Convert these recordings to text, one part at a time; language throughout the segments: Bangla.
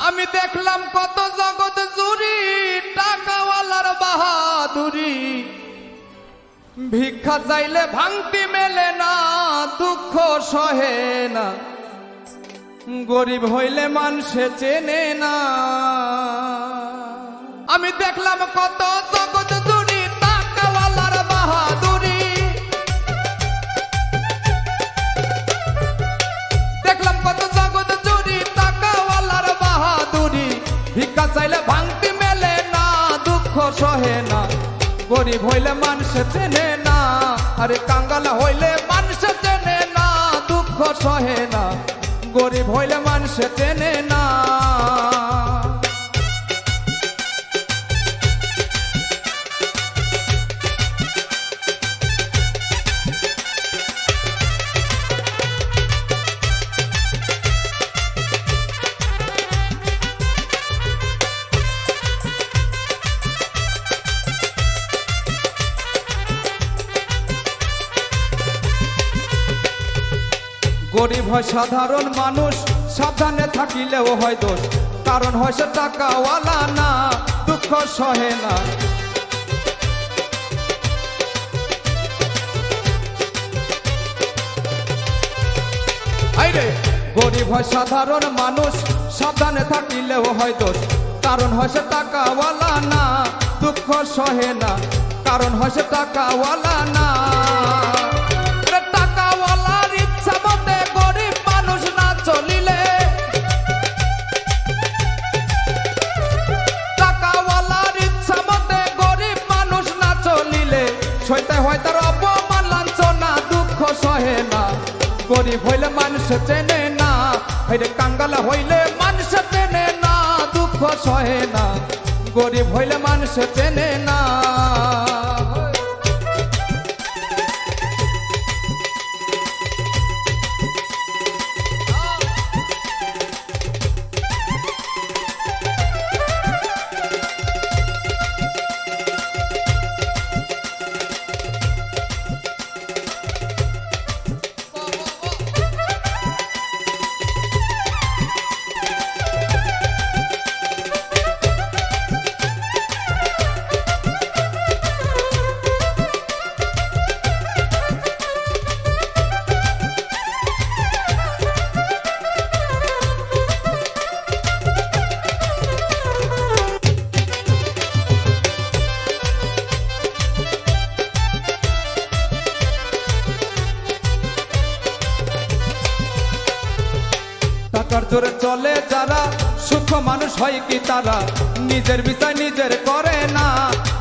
আমি দেখলাম কত জগৎ জুড়ি টাকাওয়ালার বাহাদুরি, ভিক্ষা চাইলে ভাঙতি মেলে না, দুঃখ সহে না, গরিব হইলে মানুষে চেনে না। আমি দেখলাম কত জগৎ জুড়ি টাকাওয়ালার বাহাদুরি, দেখলাম কত জগৎ জুড়ি টাকাওয়ালার বাহাদুরি, ভিক্ষা চাইলে ভাঙতি মেলে না, দুঃখ সহে না, গরিব হইলে মানুষ চেনে না, আরে কাঙ্গাল হইলে মানুষ চেনে না, দুঃখ সহে না, গরিব হইলে মানুষ চেনে না। গরিব হয় সাধারণ মানুষ, সাবধানে থাকিলেও হয় দোষ, কারণ হয় সে টাকাওয়ালা না, দুঃখ সহে না। আইরে গরিব হয় সাধারণ মানুষ, সাবধানে থাকিলেও হয় দোষ, কারণ হয় সে টাকাওয়ালা না, দুঃখ সহে না, কারণ হয় সে টাকাওয়ালা না। টাকাওয়ালার ইচ্ছা মতে গরিব মানুষ না চলিলে, টাকাওয়ালার ইচ্ছা মতে গরিব মানুষ না চলিলে, সইতে হয় তার অপমান লাঞ্ছনা, দুঃখ সহে না, গরিব হইলে মানুষ চেনে না, হইলে কাঙ্গাল হইলে মানুষ চেনে না, দুঃখ সহে না, গরিব হইলে মানুষ চেনে না। টাকার জোরে চলে যারা, সুখ মানুষ হয় কি তারা, নিজের বিচার নিজের করে না,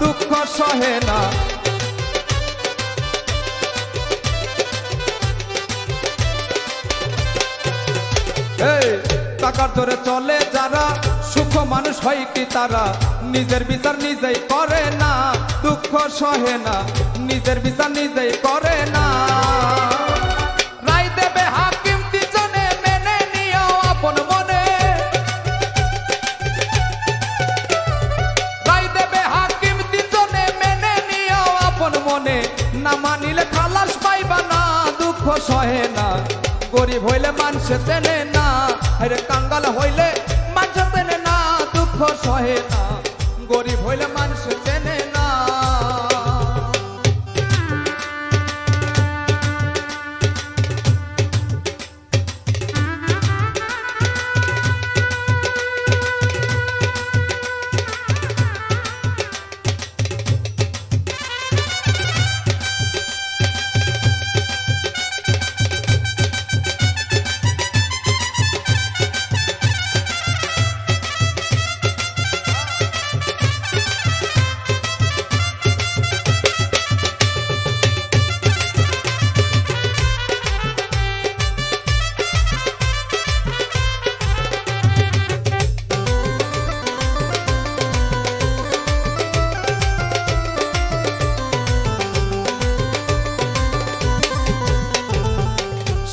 দুঃখ সহে না। এই টাকার জোরে চলে যারা, সুখ মানুষ হয় কি তারা, নিজের বিচার নিজেই করে না, দুঃখ সহে না, নিজের বিচার নিজেই করে না। রায় দেবে হাকিম তিজনে, মেনে নিও আপন মনে, রায় দেবে হাকিম তিজনে, মেনে নিও আপন মনে, না মানিলে খালাস পাইবা না, দুঃখ সহে না, গরিব হইলে মানুষ চেনে না, আরে কাঙ্গাল হইলে মানুষ চেনে না, দুঃখ সহে না, গরিব হইলে মানুষ চেনে না।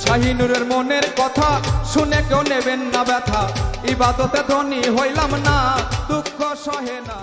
শাহিনুরের মনের কথা শুনে কেউ নেবেন না ব্যথা, ইবাদতে ধনী হইলাম না, দুঃখ সহে না।